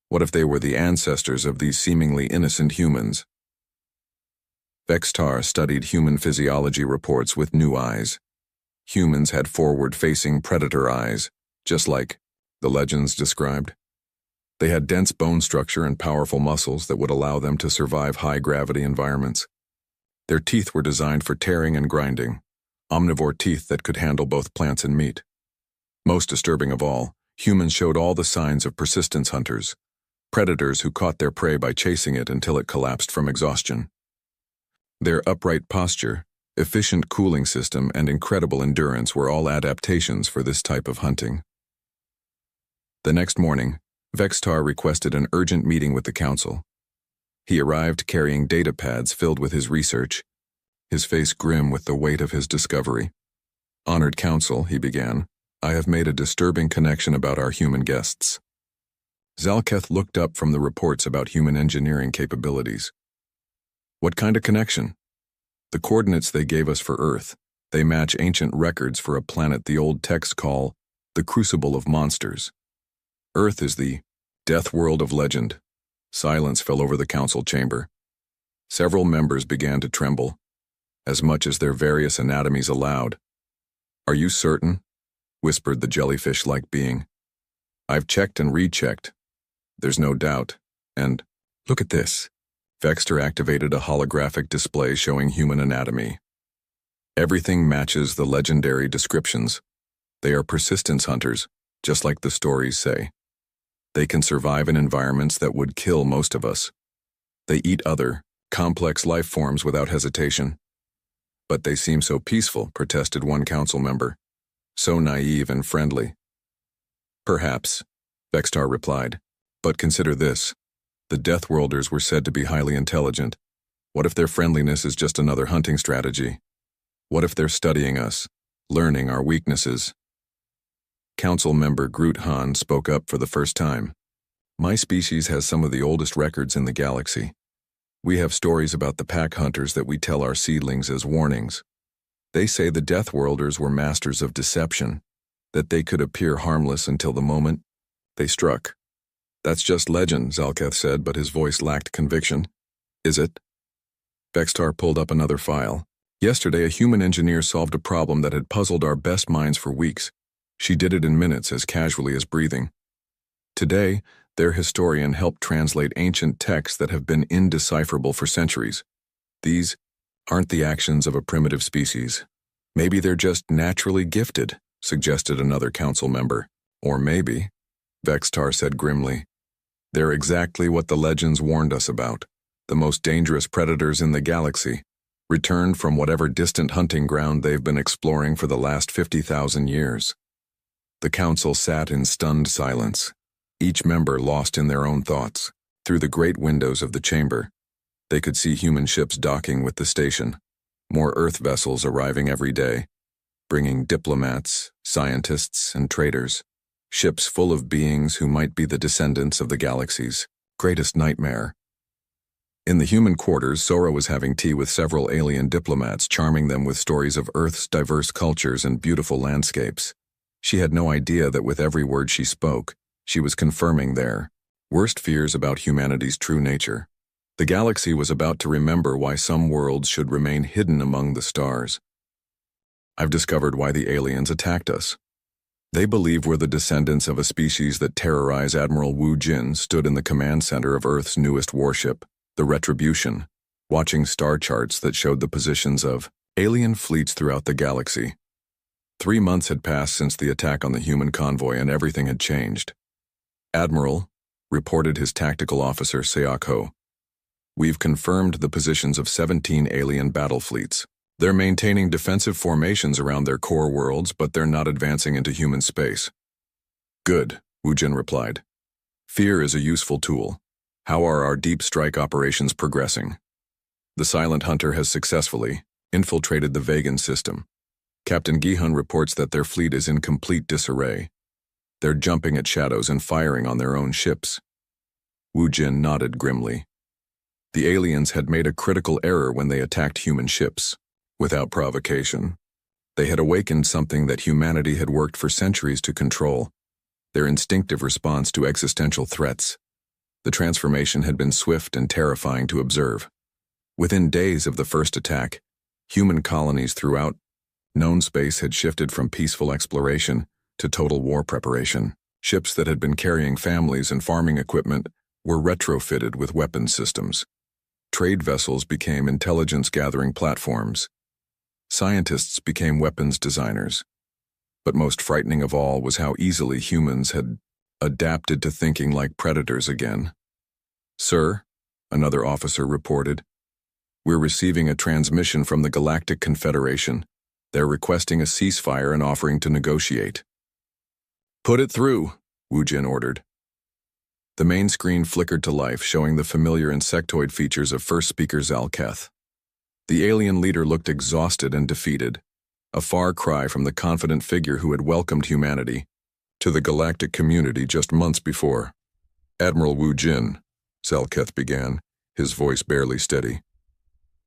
What if they were the ancestors of these seemingly innocent humans? Vextar studied human physiology reports with new eyes. Humans had forward-facing predator eyes, just like the legends described. They had dense bone structure and powerful muscles that would allow them to survive high-gravity environments. Their teeth were designed for tearing and grinding, omnivore teeth that could handle both plants and meat. Most disturbing of all, humans showed all the signs of persistence hunters, predators who caught their prey by chasing it until it collapsed from exhaustion. Their upright posture, efficient cooling system, and incredible endurance were all adaptations for this type of hunting. The next morning, Vextar requested an urgent meeting with the council. He arrived carrying data pads filled with his research, his face grim with the weight of his discovery. "Honored council," he began, "I have made a disturbing connection about our human guests." Zarketh looked up from the reports about human engineering capabilities. "What kind of connection?" "The coordinates they gave us for Earth. They match ancient records for a planet the old texts call the Crucible of Monsters. Earth is the death world of legend." Silence fell over the council chamber. Several members began to tremble, as much as their various anatomies allowed. "Are you certain?" whispered the jellyfish-like being. "I've checked and rechecked. There's no doubt. And look at this." Vextar activated a holographic display showing human anatomy. Everything matches the legendary descriptions. They are persistence hunters, just like the stories say. They can survive in environments that would kill most of us. They eat other, complex life forms without hesitation. "But they seem so peaceful," protested one council member. "So naive and friendly." "Perhaps," Vextar replied. "But consider this. The Deathworlders were said to be highly intelligent. What if their friendliness is just another hunting strategy? What if they're studying us, learning our weaknesses?" Council member Groot Han spoke up for the first time. My species has some of the oldest records in the galaxy. We have stories about the pack hunters that we tell our seedlings as warnings. They say the Death Worlders were masters of deception, that they could appear harmless until the moment they struck. That's just legend, Zalketh said, but his voice lacked conviction. Is it? Vextar pulled up another file. Yesterday, a human engineer solved a problem that had puzzled our best minds for weeks. She did it in minutes, as casually as breathing. Today, their historian helped translate ancient texts that have been indecipherable for centuries. These aren't the actions of a primitive species. Maybe they're just naturally gifted, suggested another council member. Or maybe, Vextar said grimly, they're exactly what the legends warned us about. The most dangerous predators in the galaxy, returned from whatever distant hunting ground they've been exploring for the last 50,000 years. The council sat in stunned silence, each member lost in their own thoughts. Through the great windows of the chamber, they could see human ships docking with the station, more Earth vessels arriving every day, bringing diplomats, scientists, and traders, ships full of beings who might be the descendants of the galaxy's greatest nightmare. In the human quarters, Sora was having tea with several alien diplomats, charming them with stories of Earth's diverse cultures and beautiful landscapes. She had no idea that with every word she spoke, she was confirming their worst fears about humanity's true nature. The galaxy was about to remember why some worlds should remain hidden among the stars. I've discovered why the aliens attacked us. They believe we're the descendants of a species that terrorized Admiral Wu Jin, stood in the command center of Earth's newest warship, the Retribution, watching star charts that showed the positions of alien fleets throughout the galaxy. 3 months had passed since the attack on the human convoy, and everything had changed. Admiral, reported his tactical officer Seok-ho, we've confirmed the positions of 17 alien battle fleets. They're maintaining defensive formations around their core worlds, but they're not advancing into human space. Good, Wu Jin replied. Fear is a useful tool. How are our deep strike operations progressing? The Silent Hunter has successfully infiltrated the Vegan system. Captain Gihun reports that their fleet is in complete disarray. They're jumping at shadows and firing on their own ships. Wu Jin nodded grimly. The aliens had made a critical error when they attacked human ships. Without provocation, they had awakened something that humanity had worked for centuries to control, their instinctive response to existential threats. The transformation had been swift and terrifying to observe. Within days of the first attack, human colonies throughout known space had shifted from peaceful exploration to total war preparation. Ships that had been carrying families and farming equipment were retrofitted with weapons systems. Trade vessels became intelligence-gathering platforms. Scientists became weapons designers. But most frightening of all was how easily humans had adapted to thinking like predators again. Sir, another officer reported, we're receiving a transmission from the Galactic Confederation. They're requesting a ceasefire and offering to negotiate. Put it through, Wu Jin ordered. The main screen flickered to life, showing the familiar insectoid features of first speaker Zalketh. The alien leader looked exhausted and defeated, a far cry from the confident figure who had welcomed humanity to the galactic community just months before. Admiral Wu Jin, Zalketh began, his voice barely steady.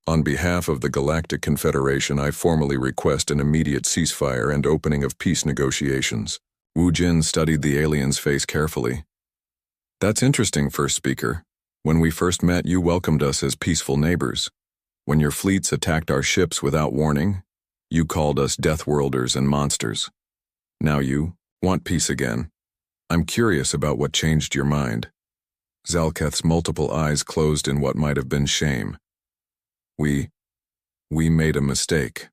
On behalf of the Galactic Confederation, I formally request an immediate ceasefire and opening of peace negotiations. Wu Jin studied the alien's face carefully. That's interesting, first speaker. When we first met, you welcomed us as peaceful neighbors. When your fleets attacked our ships without warning, you called us Death Worlders and monsters. Now you want peace again. I'm curious about what changed your mind. Zalketh's multiple eyes closed in what might have been shame. We made a mistake.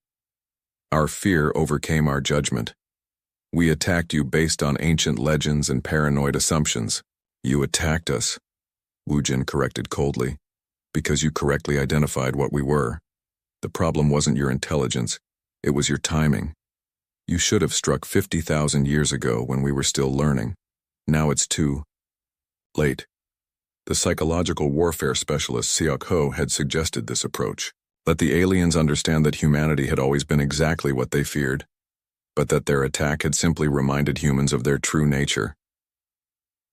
Our fear overcame our judgment. We attacked you based on ancient legends and paranoid assumptions. You attacked us, Wu Jin corrected coldly, because you correctly identified what we were. The problem wasn't your intelligence, it was your timing. You should have struck 50,000 years ago when we were still learning. Now it's too late. The psychological warfare specialist Seok-ho had suggested this approach. Let the aliens understand that humanity had always been exactly what they feared. but that their attack had simply reminded humans of their true nature.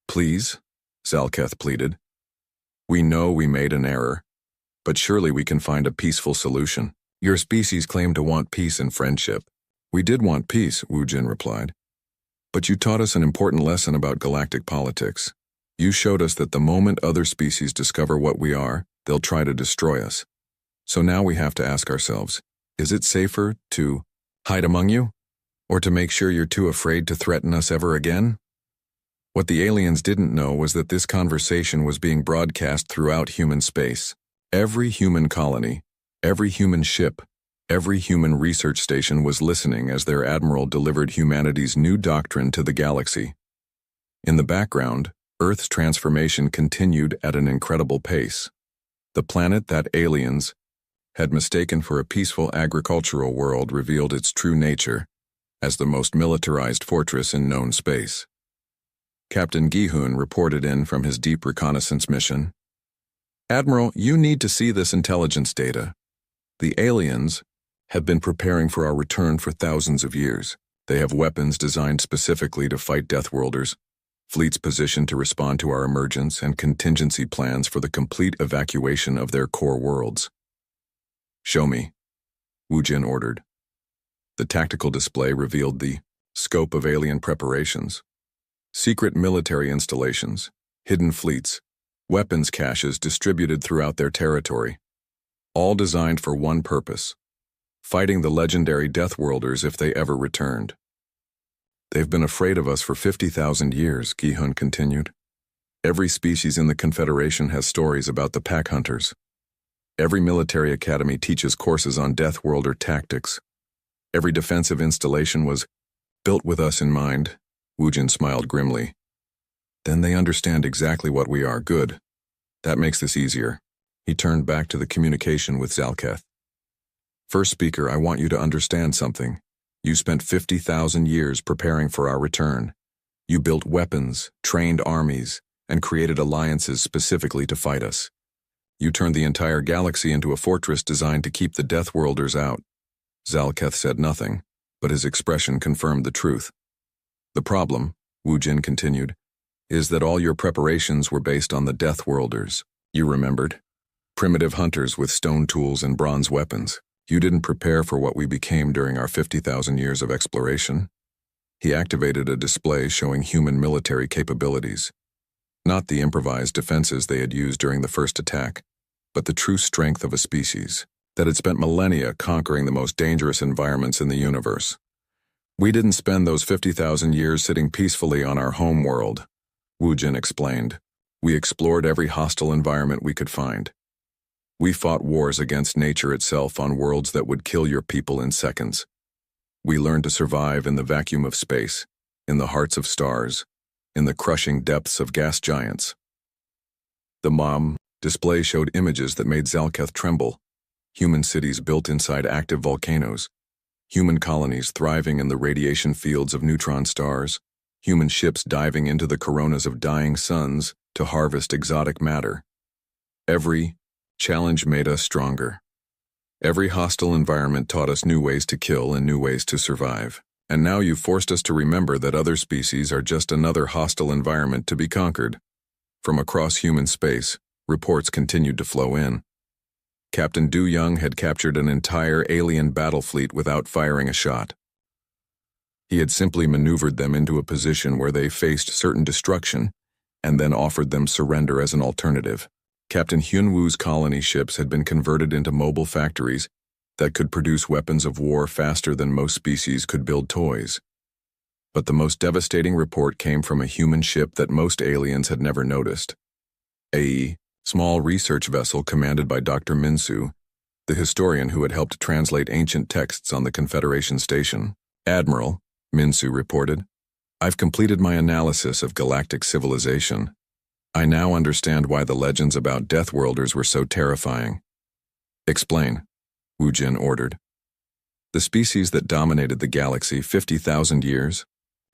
"Please," Zalketh pleaded. "We know we made an error, but surely we can find a peaceful solution. Your species claimed to want peace and friendship." "We did want peace," Wu Jin replied. "But you taught us an important lesson about galactic politics. You showed us that the moment other species discover what we are, they'll try to destroy us. So now we have to ask ourselves, is it safer to hide among you? Or to make sure you're too afraid to threaten us ever again?" What the aliens didn't know was that this conversation was being broadcast throughout human space. Every human colony, every human ship, every human research station was listening as their admiral delivered humanity's new doctrine to the galaxy. In the background, Earth's transformation continued at an incredible pace. The planet that aliens had mistaken for a peaceful agricultural world revealed its true nature as the most militarized fortress in known space. Captain Gi-hun reported in from his deep reconnaissance mission. "Admiral, you need to see this intelligence data. The aliens have been preparing for our return for thousands of years. They have weapons designed specifically to fight Deathworlders, fleets positioned to respond to our emergence, and contingency plans for the complete evacuation of their core worlds." "Show me," Wu Jin ordered. The tactical display revealed the scope of alien preparations. Secret military installations, hidden fleets, weapons caches distributed throughout their territory, all designed for one purpose: fighting the legendary Deathworlders if they ever returned. "They've been afraid of us for 50,000 years, Gi-hun continued. "Every species in the Confederation has stories about the pack hunters. Every military academy teaches courses on Deathworlder tactics. Every defensive installation was built with us in mind." Wu Jin smiled grimly. "Then they understand exactly what we are. Good. That makes this easier." He turned back to the communication with Zalketh. "First speaker, I want you to understand something. You spent 50,000 years preparing for our return. You built weapons, trained armies, and created alliances specifically to fight us. You turned the entire galaxy into a fortress designed to keep the Deathworlders out." Zalketh said nothing, but his expression confirmed the truth. "The problem," Wu Jin continued, "is that all your preparations were based on the Deathworlders. You remembered? Primitive hunters with stone tools and bronze weapons. You didn't prepare for what we became during our 50,000 years of exploration." He activated a display showing human military capabilities. Not the improvised defenses they had used during the first attack, but the true strength of a species that had spent millennia conquering the most dangerous environments in the universe. "We didn't spend those 50,000 years sitting peacefully on our home world," Wu Jin explained. "We explored every hostile environment we could find. We fought wars against nature itself on worlds that would kill your people in seconds. We learned to survive in the vacuum of space, in the hearts of stars, in the crushing depths of gas giants." The MOM display showed images that made Zalketh tremble. Human cities built inside active volcanoes, human colonies thriving in the radiation fields of neutron stars, human ships diving into the coronas of dying suns to harvest exotic matter. Every challenge made us stronger. Every hostile environment taught us new ways to kill and new ways to survive. And now you've forced us to remember that other species are just another hostile environment to be conquered. From across human space, reports continued to flow in. Captain Du Young had captured an entire alien battle fleet without firing a shot. He had simply maneuvered them into a position where they faced certain destruction and then offered them surrender as an alternative. Captain Hyun-woo's colony ships had been converted into mobile factories that could produce weapons of war faster than most species could build toys. But the most devastating report came from a human ship that most aliens had never noticed. A small research vessel commanded by Dr. Minsu, the historian who had helped translate ancient texts on the Confederation station. "Admiral," Minsu reported, "I've completed my analysis of galactic civilization. I now understand why the legends about Deathworlders were so terrifying." "Explain," Wu Jin ordered. "The species that dominated the galaxy 50,000 years,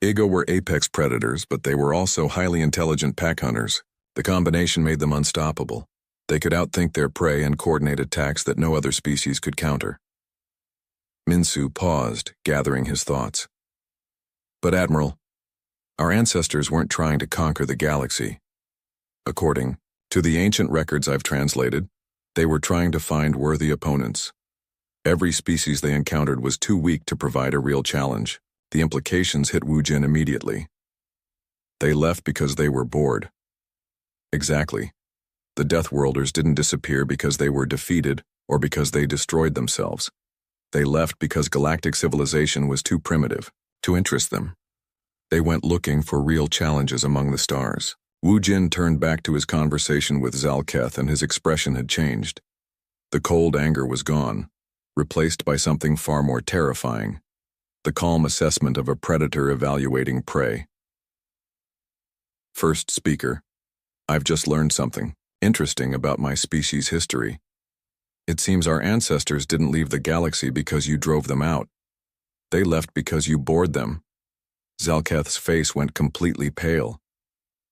Ego were apex predators, but they were also highly intelligent pack hunters. The combination made them unstoppable. They could outthink their prey and coordinate attacks that no other species could counter." Minsu paused, gathering his thoughts. But Admiral, our ancestors weren't trying to conquer the galaxy. According to the ancient records I've translated, they were trying to find worthy opponents. Every species they encountered was too weak to provide a real challenge. The implications hit Wu Jin immediately. They left because they were bored. Exactly. The Death Worlders didn't disappear because they were defeated or because they destroyed themselves. They left because galactic civilization was too primitive to interest them. They went looking for real challenges among the stars. Wu Jin turned back to his conversation with Zalketh, and his expression had changed. The cold anger was gone, replaced by something far more terrifying. The calm assessment of a predator evaluating prey. First speaker, I've just learned something interesting about my species' history. It seems our ancestors didn't leave the galaxy because you drove them out. They left because you bored them. Zalketh's face went completely pale.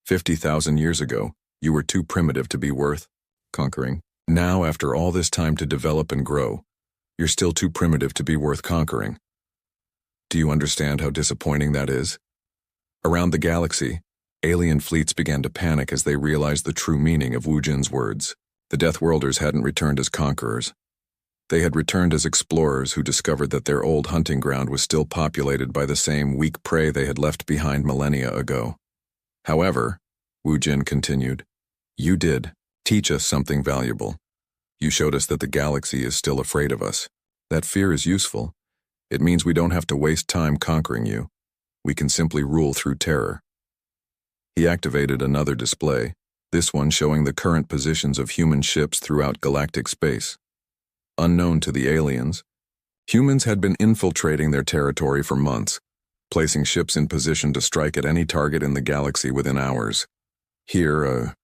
50,000 years ago, you were too primitive to be worth conquering. Now, after all this time to develop and grow, you're still too primitive to be worth conquering. Do you understand how disappointing that is? Around the galaxy, alien fleets began to panic as they realized the true meaning of Wu Jin's words. The Death Worlders hadn't returned as conquerors. They had returned as explorers who discovered that their old hunting ground was still populated by the same weak prey they had left behind millennia ago. However, Wu Jin continued, you did teach us something valuable. You showed us that the galaxy is still afraid of us. That fear is useful. It means we don't have to waste time conquering you. We can simply rule through terror. He activated another display, this one showing the current positions of human ships throughout galactic space. Unknown to the aliens, humans had been infiltrating their territory for months, placing ships in position to strike at any target in the galaxy within hours. Here, a